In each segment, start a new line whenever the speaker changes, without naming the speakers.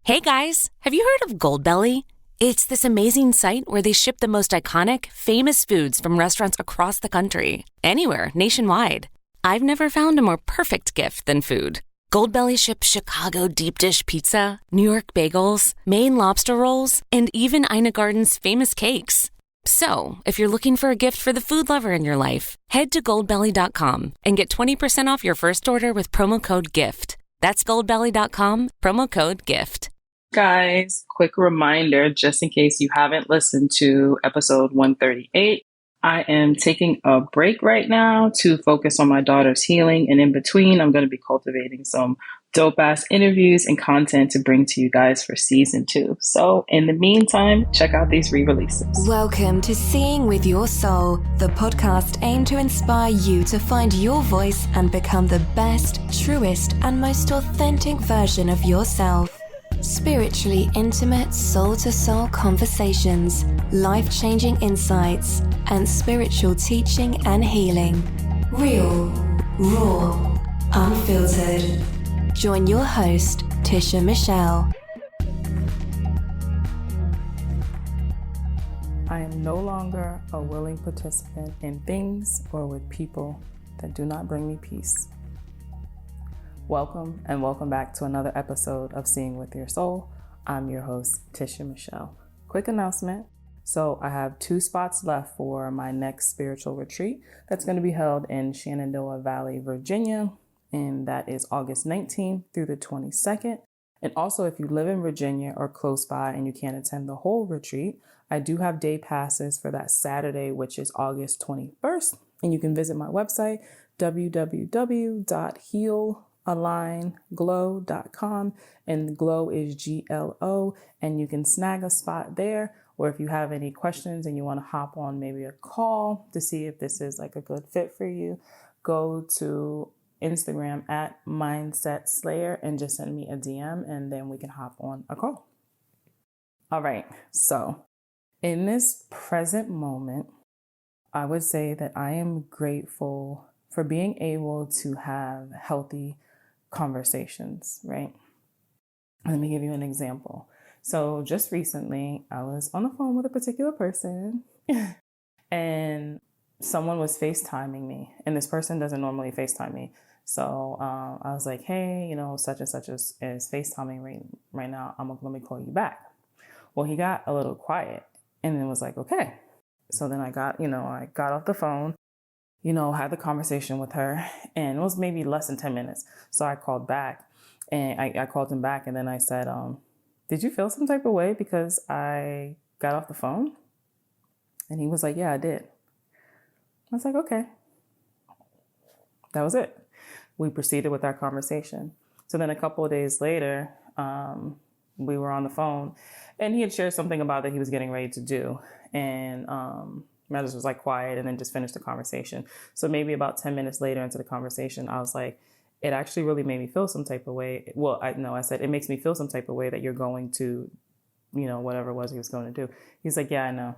Hey guys, have you heard of Goldbelly? It's this amazing site where they ship the most iconic, famous foods from restaurants across the country, anywhere, nationwide. I've never found a more perfect gift than food. Goldbelly ships Chicago deep dish pizza, New York bagels, Maine lobster rolls, and even Ina Garden's famous cakes. So, if you're looking for a gift for the food lover in your life, head to goldbelly.com and get 20% off your first order with promo code GIFT. That's goldbelly.com, promo code GIFT.
Guys, quick reminder, just in case you haven't listened to episode 138, I am taking a break right now to focus on my daughter's healing. And in between, I'm going to be cultivating some dope ass interviews and content to bring to you guys for season 2. So in the meantime, check out these re-releases.
Welcome to Seeing with Your Soul, the podcast aimed to inspire you to find your voice and become the best, truest, and most authentic version of yourself. Spiritually intimate soul-to-soul conversations, life-changing insights, and spiritual teaching and healing. Real, raw, unfiltered. Join your host, Tisha Michelle.
I am no longer a willing participant in things or with people that do not bring me peace. Welcome and welcome back to another episode of Seeing with Your Soul. I'm your host, Tisha Michelle. Quick announcement. So I have 2 spots left for my next spiritual retreat that's going to be held in Shenandoah Valley, Virginia. And that is August 19th through the 22nd. And also, if you live in Virginia or close by and you can't attend the whole retreat, I do have day passes for that Saturday, which is August 21st. And you can visit my website, www.healalignglow.com, and glow is GLO, and you can snag a spot there. Or if you have any questions and you want to hop on maybe a call to see if this is like a good fit for you, go to Instagram at Mindset Slayer and just send me a DM and then we can hop on a call. All right. So in this present moment, I would say that I am grateful for being able to have healthy conversations, right? Let me give you an example. So just recently, I was on the phone with a particular person and someone was FaceTiming me, and this person doesn't normally FaceTime me. So I was like, hey, such and such is FaceTiming right now. Let me call you back. Well, he got a little quiet and then was like, okay. So then I got off the phone, had the conversation with her, and it was maybe less than 10 minutes. So I called back and I called him back and then I said, did you feel some type of way because I got off the phone? And he was like, yeah, I did. I was like, okay. That was it. We proceeded with our conversation. So then a couple of days later, we were on the phone and he had shared something about that he was getting ready to do. And I just was like quiet and then just finished the conversation. So maybe about 10 minutes later into the conversation, I was like, it actually really made me feel some type of way. Well, I said, it makes me feel some type of way that you're going to, whatever it was he was going to do. He's like, yeah, I know.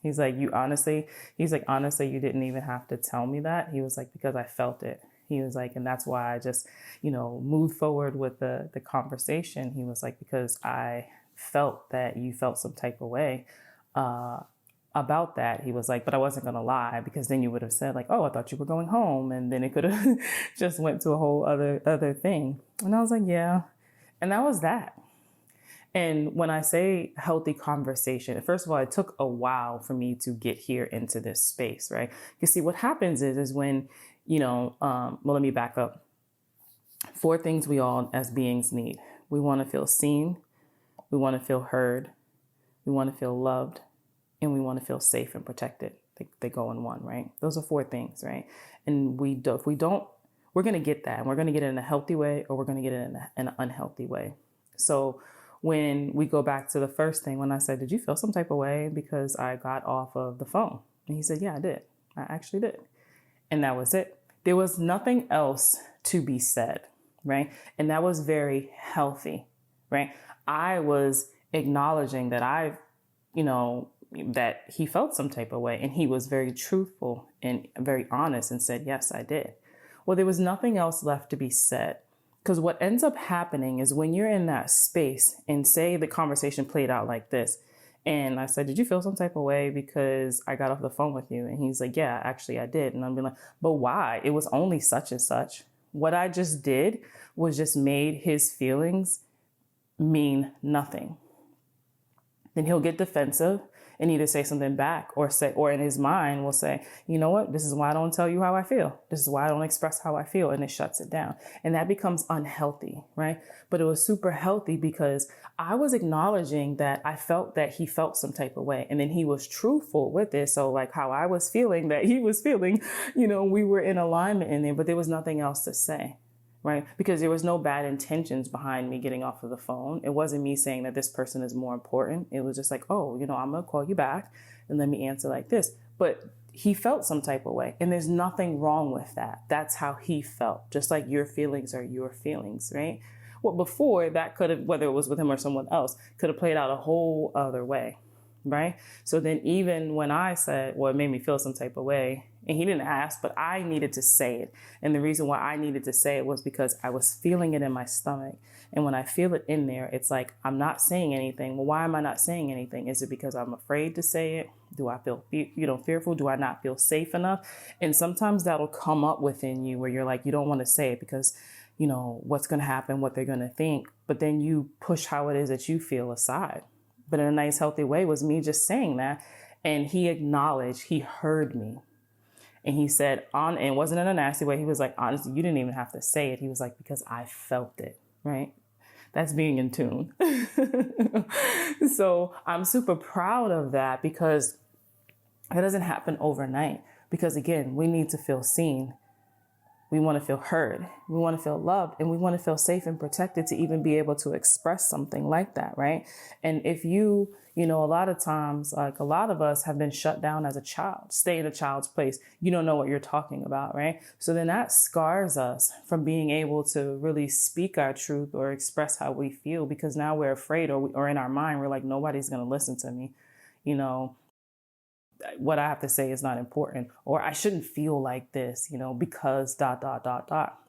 He's like, honestly, you didn't even have to tell me that. He was like, because I felt it. He was like, and that's why I just, moved forward with the conversation. He was like, because I felt that you felt some type of way about that. He was like, but I wasn't going to lie because then you would have said like, oh, I thought you were going home. And then it could have just went to a whole other thing. And I was like, yeah. And that was that. And when I say healthy conversation, first of all, it took a while for me to get here into this space, right? You see, what happens is when, let me back up. 4 things we all as beings need. We want to feel seen. We want to feel heard. We want to feel loved. And we want to feel safe and protected. They go in one, right? Those are 4 things, right? And if we don't, we're going to get that. And we're going to get it in a healthy way or we're going to get it in an unhealthy way. So when we go back to the first thing, when I said, did you feel some type of way because I got off of the phone? And he said, yeah, I did. I actually did. And that was it. There was nothing else to be said, right? And that was very healthy, right? I was acknowledging that that he felt some type of way. And he was very truthful and very honest and said, yes, I did. Well, there was nothing else left to be said. Because what ends up happening is when you're in that space and say the conversation played out like this, and I said, did you feel some type of way because I got off the phone with you? And he's like, yeah, actually I did. And I'm being like, but why? It was only such and such. What I just did was just made his feelings mean nothing. Then he'll get defensive and either say something back or in his mind will say, you know what, this is why I don't tell you how I feel. This is why I don't express how I feel. And it shuts it down. And that becomes unhealthy, right? But it was super healthy because I was acknowledging that I felt that he felt some type of way. And then he was truthful with it. So like how I was feeling that he was feeling, we were in alignment in there, but there was nothing else to say. Right? Because there was no bad intentions behind me getting off of the phone. It wasn't me saying that this person is more important. It was just like, oh, I'm going to call you back and let me answer like this. But he felt some type of way. And there's nothing wrong with that. That's how he felt. Just like your feelings are your feelings, right? Well, before that could have, whether it was with him or someone else, could have played out a whole other way. Right? So then even when I said, well, it made me feel some type of way, and he didn't ask, but I needed to say it. And the reason why I needed to say it was because I was feeling it in my stomach. And when I feel it in there, it's like, I'm not saying anything. Well, why am I not saying anything? Is it because I'm afraid to say it? Do I feel, fearful? Do I not feel safe enough? And sometimes that'll come up within you where you're like, you don't want to say it because, what's going to happen, what they're going to think. But then you push how it is that you feel aside. But in a nice, healthy way was me just saying that. And he acknowledged, he heard me. And he said, and it wasn't in a nasty way. He was like, honestly, you didn't even have to say it. He was like, because I felt it, right? That's being in tune. So I'm super proud of that because it doesn't happen overnight. Because again, we need to feel seen. We want to feel heard. We want to feel loved, and we want to feel safe and protected to even be able to express something like that, right? And if a lot of times, like a lot of us have been shut down as a child, stay in a child's place. You don't know what you're talking about, right? So then that scars us from being able to really speak our truth or express how we feel, because now we're afraid or in our mind, we're like, nobody's going to listen to me. What I have to say is not important, or I shouldn't feel like this, because ...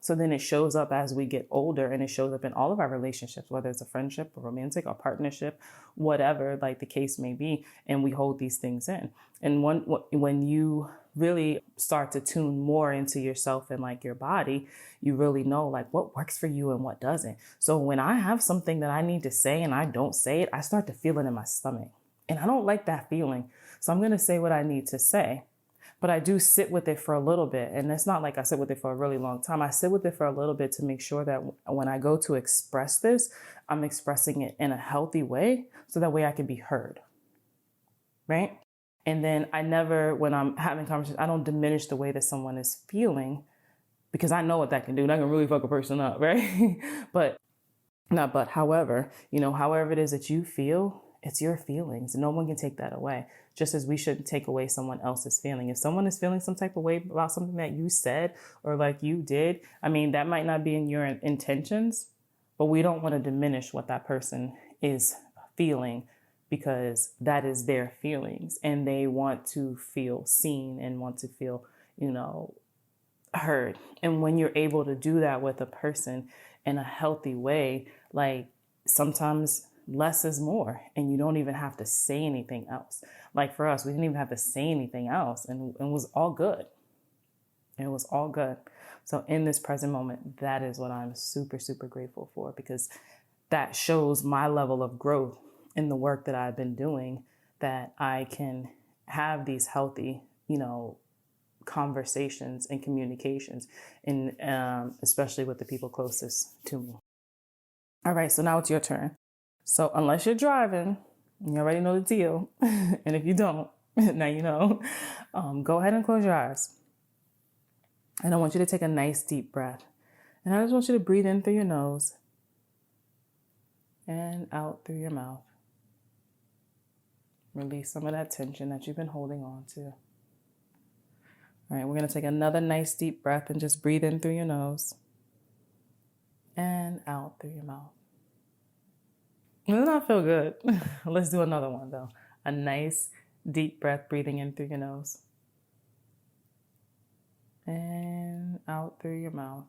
So then it shows up as we get older, and it shows up in all of our relationships, whether it's a friendship, a romantic, or partnership, whatever like the case may be. And we hold these things in. And when you really start to tune more into yourself and like your body, you really know like what works for you and what doesn't. So when I have something that I need to say and I don't say it, I start to feel it in my stomach. And I don't like that feeling. So I'm going to say what I need to say. But I do sit with it for a little bit. And it's not like I sit with it for a really long time. I sit with it for a little bit to make sure that when I go to express this, I'm expressing it in a healthy way. So that way I can be heard. Right? And then when I'm having conversations, I don't diminish the way that someone is feeling, because I know what that can do. That can really fuck a person up. Right? However it is that you feel, it's your feelings. No one can take that away. Just as we shouldn't take away someone else's feeling. If someone is feeling some type of way about something that you said or like you did, that might not be in your intentions, but we don't want to diminish what that person is feeling, because that is their feelings and they want to feel seen and want to feel, heard. And when you're able to do that with a person in a healthy way, like sometimes less is more, and you don't even have to say anything else. Like for us, we didn't even have to say anything else, and it was all good. It was all good. So in this present moment, that is what I'm super, super grateful for, because that shows my level of growth in the work that I've been doing, that I can have these healthy, conversations and communications, and especially with the people closest to me. All right, so now it's your turn. So unless you're driving, you already know the deal. And if you don't, now you know. Go ahead and close your eyes. And I want you to take a nice deep breath. And I just want you to breathe in through your nose and out through your mouth. Release some of that tension that you've been holding on to. All right, we're going to take another nice deep breath and just breathe in through your nose and out through your mouth. Doesn't that feel good? Let's do another one though. A nice deep breath, breathing in through your nose and out through your mouth.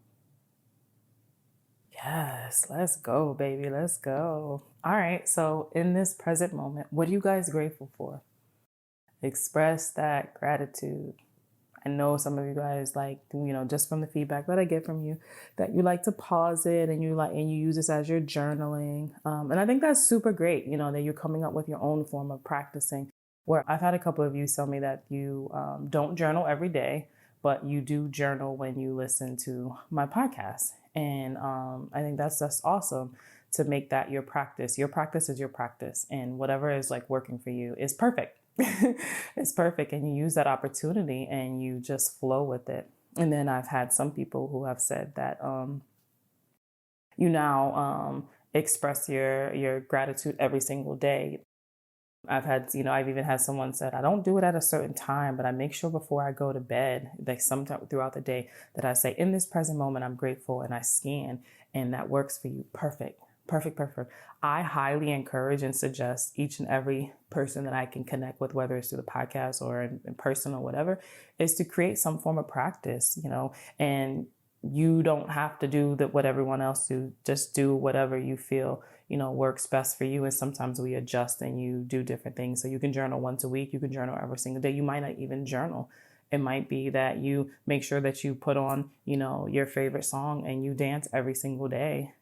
Yes, let's go, baby. Let's go. All right. So, in this present moment, what are you guys grateful for? Express that gratitude. I know some of you guys like, just from the feedback that I get from you, that you like to pause it and you use this as your journaling. And I think that's super great, that you're coming up with your own form of practicing. Where I've had a couple of you tell me that you don't journal every day, but you do journal when you listen to my podcast. And I think that's just awesome to make that your practice. Your practice is your practice, and whatever is like working for you is perfect. It's perfect. And you use that opportunity and you just flow with it. And then I've had some people who have said that you now express your gratitude every single day. I've even had someone said, I don't do it at a certain time, but I make sure before I go to bed, like sometime throughout the day, that I say, in this present moment, I'm grateful, and I scan, and that works for you. Perfect. Perfect, perfect. I highly encourage and suggest each and every person that I can connect with, whether it's through the podcast or in person or whatever, is to create some form of practice, and you don't have to do what everyone else do. Just do whatever you feel, works best for you. And sometimes we adjust and you do different things. So you can journal once a week. You can journal every single day. You might not even journal. It might be that you make sure that you put on, your favorite song and you dance every single day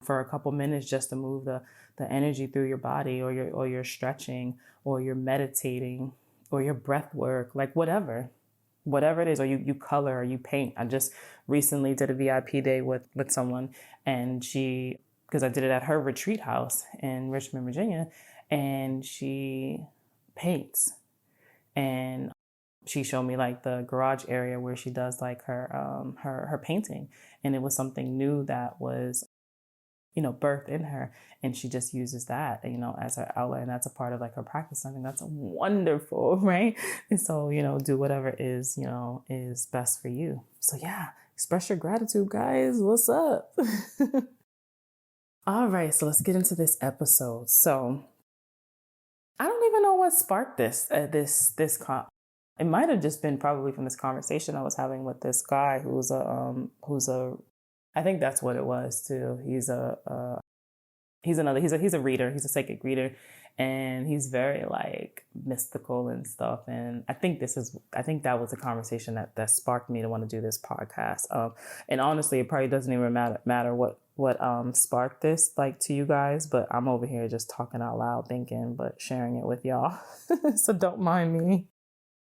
for a couple minutes, just to move the energy through your body, or you're stretching, or you're meditating, or your breath work, like whatever it is, or you color or you paint. I just recently did a VIP day with someone, and because I did it at her retreat house in Richmond, Virginia, and she paints, and she showed me like the garage area where she does like her painting, and it was something new that was birth in her, and she just uses that, as her outlet, and that's a part of like her practice. I think that's wonderful, right? And so, do whatever is best for you. So yeah, express your gratitude, guys. What's up? All right, so let's get into this episode. So I don't even know what sparked this. It might have just been probably from this conversation I was having with this guy who's a I think that's what it was too. He's a reader. He's a psychic reader, and he's very like mystical and stuff. And I think that was a conversation that sparked me to want to do this podcast. And honestly, it probably doesn't even matter what sparked this like to you guys, but I'm over here just talking out loud, thinking, but sharing it with y'all. So don't mind me.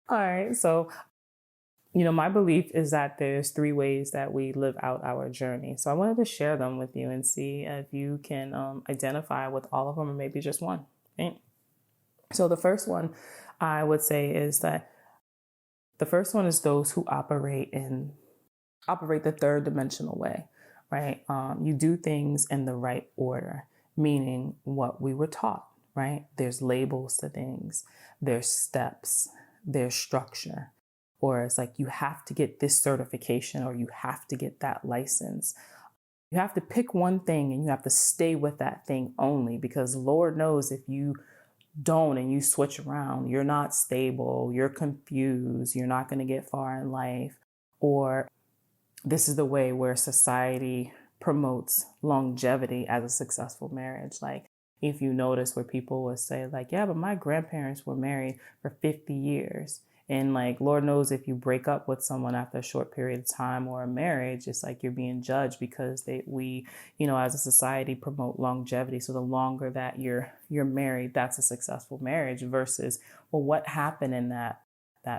All right, so. My belief is that there's 3 ways that we live out our journey. So I wanted to share them with you and see if you can identify with all of them, or maybe just one. Right? So the first one I would say is that the first one is those who operate the 3rd dimensional way, right? You do things in the right order, meaning what we were taught, right? There's labels to things, there's steps, there's structure. Or it's like you have to get this certification, or you have to get that license. You have to pick one thing and you have to stay with that thing only, because Lord knows if you don't and you switch around, you're not stable, you're confused, you're not going to get far in life. Or this is the way where society promotes longevity as a successful marriage. Like if you notice where people will say like, yeah, but my grandparents were married for 50 years. And like, Lord knows if you break up with someone after a short period of time or a marriage, it's like you're being judged, because we, as a society promote longevity. So the longer that you're married, that's a successful marriage, versus, well, what happened in that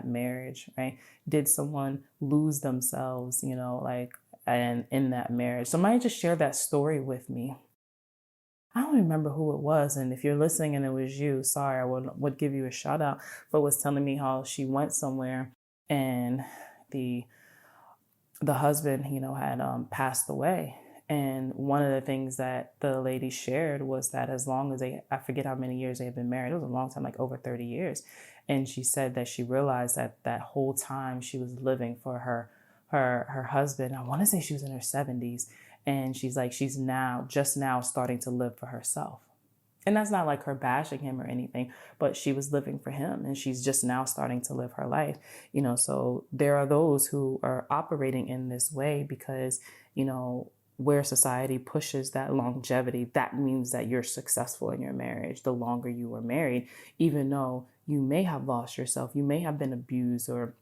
marriage, right? Did someone lose themselves, and in that marriage? Somebody just shared that story with me. I don't remember who it was. And if you're listening and it was you, sorry, I would give you a shout out, but was telling me how she went somewhere and the husband, had passed away. And one of the things that the lady shared was that as long as I forget how many years they had been married, it was a long time, like over 30 years. And she said that she realized that whole time she was living for her husband. I want to say she was in her 70s. And she's like, she's just now starting to live for herself. And that's not like her bashing him or anything, but she was living for him, and she's just now starting to live her life. So there are those who are operating in this way because, where society pushes that longevity, that means that you're successful in your marriage the longer you were married, even though you may have lost yourself, you may have been abused or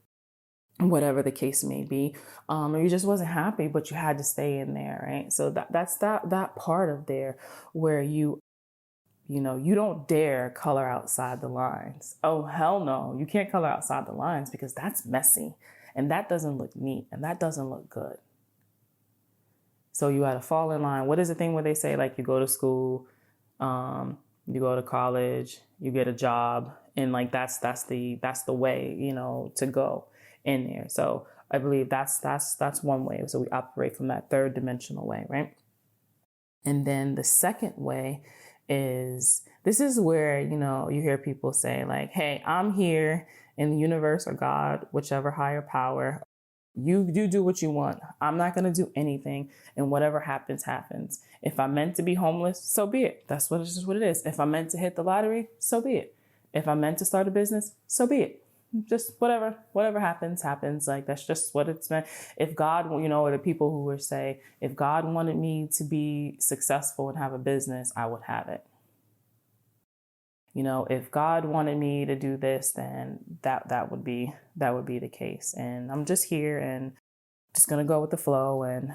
whatever the case may be, or you just wasn't happy, but you had to stay in there, right? So that's that part of there where you don't dare color outside the lines. Oh, hell no. You can't color outside the lines because that's messy and that doesn't look neat and that doesn't look good. So you got to fall in line. What is the thing where they say, like, you go to school, you go to college, you get a job, and like that's the way, to go in there. So I believe that's one way. So we operate from that third dimensional way, right? And then the second way is, this is where, you hear people say like, hey, I'm here in the universe or God, whichever higher power. You do what you want. I'm not going to do anything. And whatever happens, happens. If I'm meant to be homeless, so be it. That's what it is. If I'm meant to hit the lottery, so be it. If I'm meant to start a business, so be it. Just whatever happens. Like, that's just what it's meant. If God, or the people who would say, if God wanted me to be successful and have a business, I would have it. If God wanted me to do this, then that would be the case. And I'm just here and just going to go with the flow, and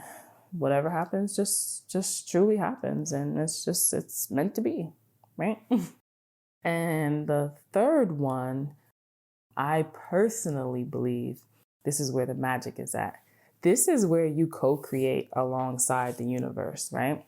whatever happens, just truly happens. And it's meant to be, right? And the third one, I personally believe this is where the magic is at. This is where you co-create alongside the universe, right?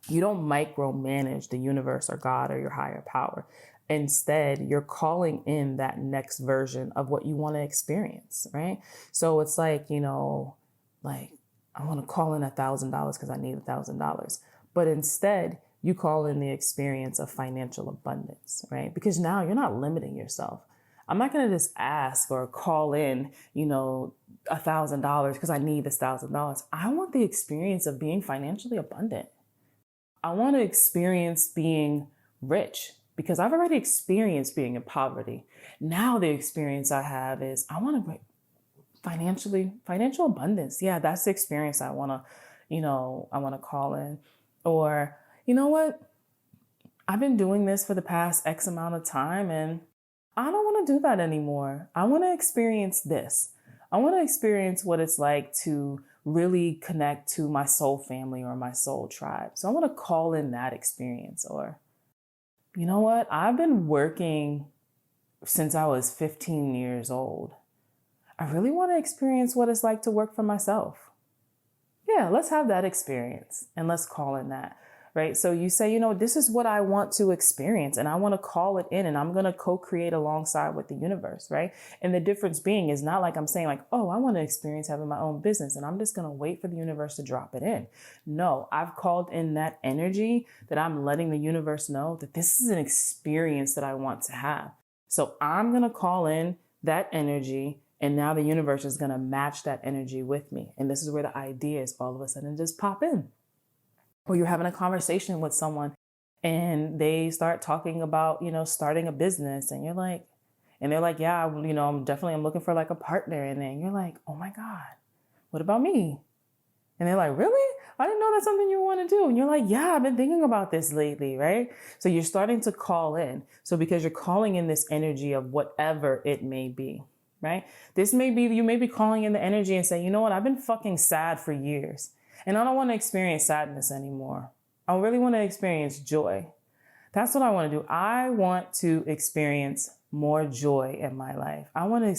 You don't micromanage the universe or God or your higher power. Instead, you're calling in that next version of what you want to experience, right? So it's like, like, I want to call in $1,000 because I need $1,000. But instead, you call in the experience of financial abundance, right? Because now you're not limiting yourself. I'm not going to just ask or call in, $1,000 because I need this $1,000. I want the experience of being financially abundant. I want to experience being rich because I've already experienced being in poverty. Now the experience I have is I want to financial abundance. Yeah, that's the experience I want to call in. Or, you know what? I've been doing this for the past X amount of time and I don't want to do that anymore. I want to experience this. I want to experience what it's like to really connect to my soul family or my soul tribe. So I want to call in that experience. Or, you know what? I've been working since I was 15 years old. I really want to experience what it's like to work for myself. Yeah, let's have that experience and let's call in that, right? So you say, this is what I want to experience and I want to call it in and I'm going to co-create alongside with the universe, right? And the difference being is not like I'm saying like, oh, I want to experience having my own business and I'm just going to wait for the universe to drop it in. No, I've called in that energy that I'm letting the universe know that this is an experience that I want to have. So I'm going to call in that energy. And now the universe is going to match that energy with me. And this is where the ideas all of a sudden just pop in. Or you're having a conversation with someone and they start talking about, starting a business and they're like, yeah, I'm looking for like a partner. And then you're like, oh my God, what about me? And they're like, really? I didn't know that's something you want to do. And you're like, yeah, I've been thinking about this lately, right? So you're starting to call in. So because you're calling in this energy of whatever it may be. Right? You may be calling in the energy and say, you know what? I've been fucking sad for years and I don't want to experience sadness anymore. I really want to experience joy. That's what I want to do. I want to experience more joy in my life. I want to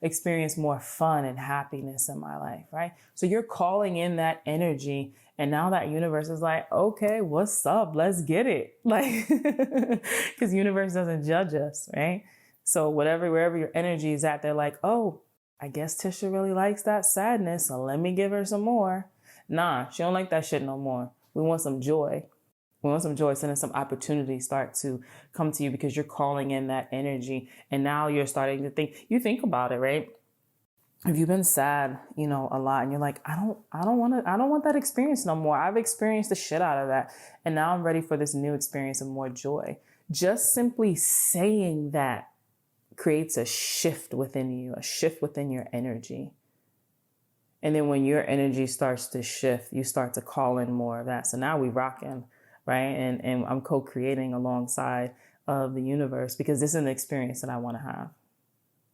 experience more fun and happiness in my life. Right? So you're calling in that energy. And now that universe is like, okay, what's up? Let's get it. Like, because universe doesn't judge us. Right? So wherever your energy is at, they're like, oh, I guess Tisha really likes that sadness. So let me give her some more. Nah, she don't like that shit no more. We want some joy. We want some joy. So then some opportunities start to come to you because you're calling in that energy. And now you're starting to think about it, right? If you've been sad, a lot and you're like, I don't want that experience no more. I've experienced the shit out of that. And now I'm ready for this new experience of more joy. Just simply saying that creates a shift within you, a shift within your energy. And then when your energy starts to shift, you start to call in more of that. So now we rocking, right? And I'm co-creating alongside of the universe because this is an experience that I want to have.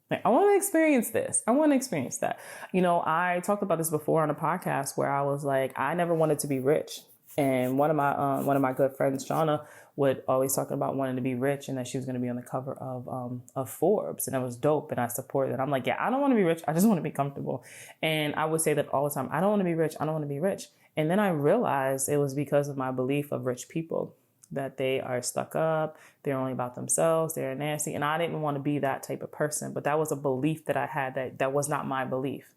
Like, I want to experience this. I want to experience that. I talked about this before on a podcast where I was like, I never wanted to be rich. And one of my good friends, Shauna, would always talk about wanting to be rich and that she was going to be on the cover of Forbes. And that was dope. And I supported it. I'm like, yeah, I don't want to be rich. I just want to be comfortable. And I would say that all the time. I don't want to be rich. I don't want to be rich. And then I realized it was because of my belief of rich people, that they are stuck up. They're only about themselves. They're nasty. And I didn't want to be that type of person. But that was a belief that I had that was not my belief.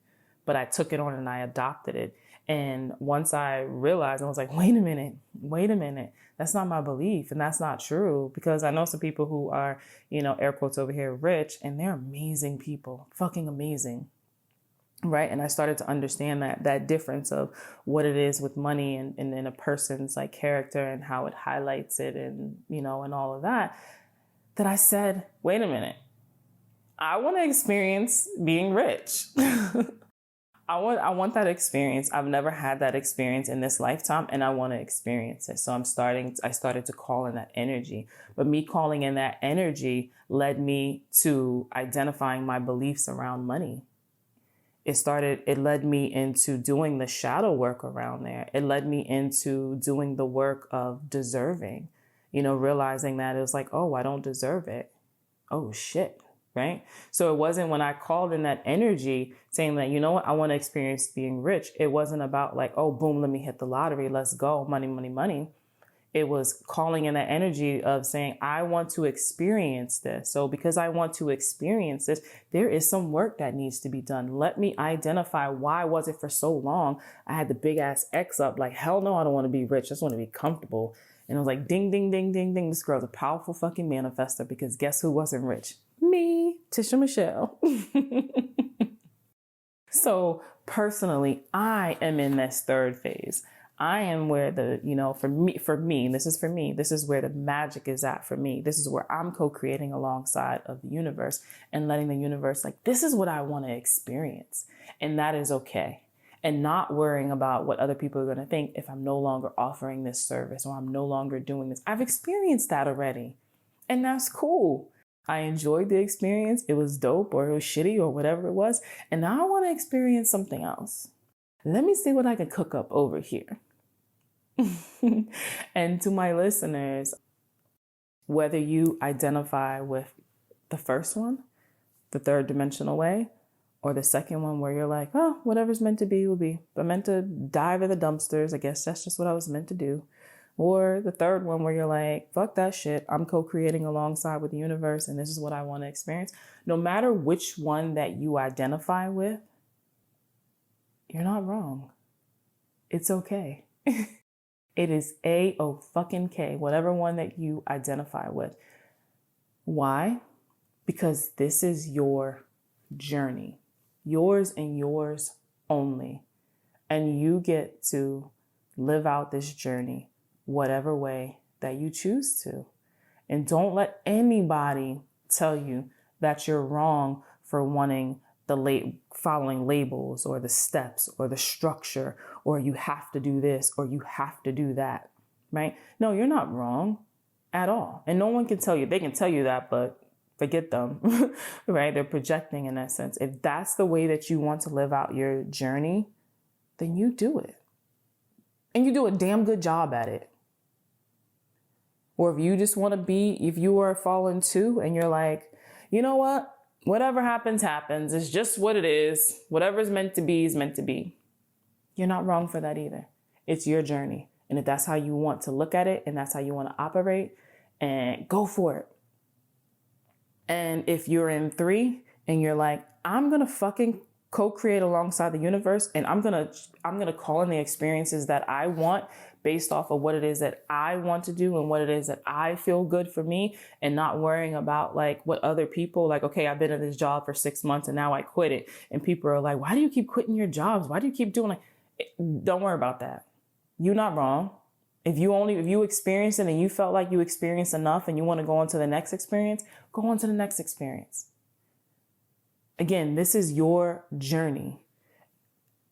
But I took it on and I adopted it. And once I realized, I was like, wait a minute, that's not my belief. And that's not true, because I know some people who are, air quotes over here, rich, and they're amazing people, fucking amazing. Right. And I started to understand that difference of what it is with money and in a person's like character and how it highlights it and, and all of that I said, wait a minute, I want to experience being rich. I want that experience. I've never had that experience in this lifetime, and I want to experience it. So I started to call in that energy, but me calling in that energy led me to identifying my beliefs around money. It led me into doing the shadow work around there. It led me into doing the work of deserving, realizing that it was like, oh, I don't deserve it. Oh, shit. Right. So it wasn't when I called in that energy saying that, you know what, I want to experience being rich. It wasn't about like, oh, boom, let me hit the lottery. Let's go. Money, money, money. It was calling in that energy of saying, I want to experience this. So because I want to experience this, there is some work that needs to be done. Let me identify why was it for so long I had the big ass X up like, hell no, I don't want to be rich. I just want to be comfortable. And I was like, ding, ding, ding, ding, ding. This girl's a powerful fucking manifester, because guess who wasn't rich? Me, Tisha Michelle. So personally, I am in this third phase. I am where for me, this is where the magic is at for me. This is where I'm co-creating alongside of the universe and letting the universe, like, this is what I want to experience. And that is okay. And not worrying about what other people are going to think if I'm no longer offering this service or I'm no longer doing this. I've experienced that already. And that's cool. I enjoyed the experience. It was dope, or it was shitty, or whatever it was. And now I want to experience something else. Let me see what I can cook up over here. And to my listeners, whether you identify with the first one, the third dimensional way, or the second one where you're like, oh, whatever's meant to be will be, but meant to dive in the dumpsters. I guess that's just what I was meant to do. Or the third one where you're like, fuck that shit. I'm co-creating alongside with the universe, and this is what I want to experience. No matter which one that you identify with, you're not wrong. It's okay. It is A-O-fucking-K, whatever one that you identify with. Why? Because this is your journey, yours and yours only. And you get to live out this journey whatever way that you choose to. And don't let anybody tell you that you're wrong for wanting following labels or the steps or the structure, or you have to do this or you have to do that, right? No, you're not wrong at all. And no one can tell you. They can tell you that, but forget them, right? They're projecting in that sense. If that's the way that you want to live out your journey, then you do it. And you do a damn good job at it. Or if you just want to if you are a fallen two and you're like, you know what? Whatever happens, happens. It's just what it is. Whatever's meant to be is meant to be. You're not wrong for that either. It's your journey. And if that's how you want to look at it and that's how you want to operate, and go for it. And if you're in 3 and you're like, I'm going to fucking co-create alongside the universe, and I'm going to call in the experiences that I want based off of what it is that I want to do and what it is that I feel good for me, and not worrying about like what other people, like, okay, I've been in this job for 6 months and now I quit it. And people are like, why do you keep quitting your jobs? Why do you keep doing like, don't worry about that. You're not wrong. If you experienced it and you felt like you experienced enough and you want to go on to the next experience, go on to the next experience. Again, this is your journey.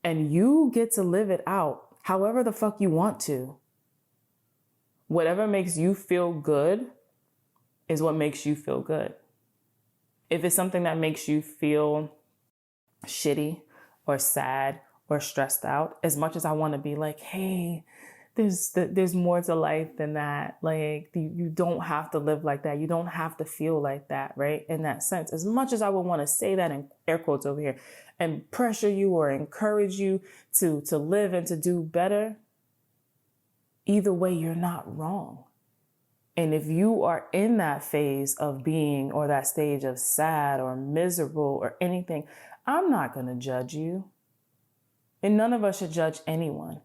And you get to live it out however the fuck you want to. Whatever makes you feel good is what makes you feel good. If it's something that makes you feel shitty or sad or stressed out, as much as I want to be like, hey, there's more to life than that. Like, you don't have to live like that. You don't have to feel like that, right? In that sense, as much as I would want to say that in air quotes over here and pressure you or encourage you to live and to do better, either way, you're not wrong. And if you are in that phase of being or that stage of sad or miserable or anything, I'm not going to judge you. And none of us should judge anyone.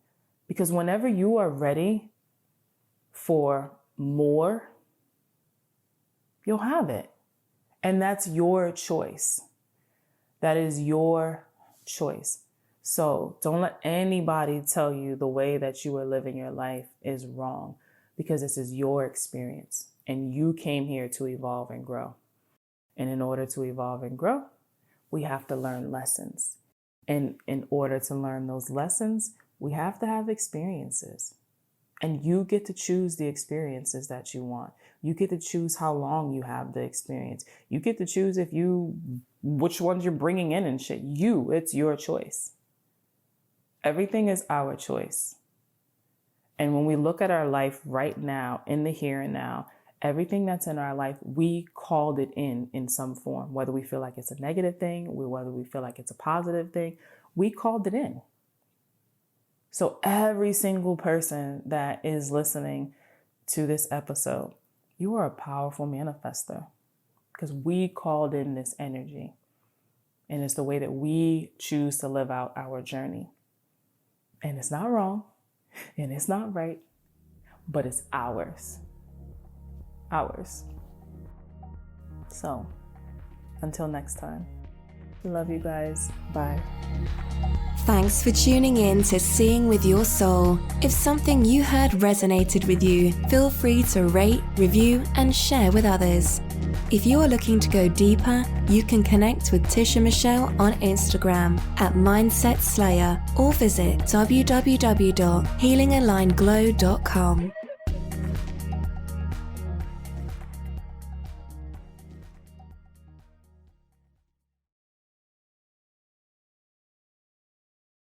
Because whenever you are ready for more, you'll have it. And that's your choice. That is your choice. So don't let anybody tell you the way that you are living your life is wrong, because this is your experience and you came here to evolve and grow. And in order to evolve and grow, we have to learn lessons. And in order to learn those lessons, we have to have experiences. And you get to choose the experiences that you want. You get to choose how long you have the experience. You get to choose which ones you're bringing in and shit. It's your choice. Everything is our choice. And when we look at our life right now, in the here and now, everything that's in our life, we called it in some form, whether we feel like it's a negative thing, whether we feel like it's a positive thing, we called it in. So every single person that is listening to this episode, you are a powerful manifester, because we called in this energy. And it's the way that we choose to live out our journey. And it's not wrong and it's not right, but it's ours. Ours. So until next time, we love you guys. Bye.
Thanks for tuning in to Seeing with Your Soul. If something you heard resonated with you, feel free to rate, review, and share with others. If you are looking to go deeper, you can connect with Tisha Michelle on Instagram at Mindset Slayer or visit www.healingalignedglow.com.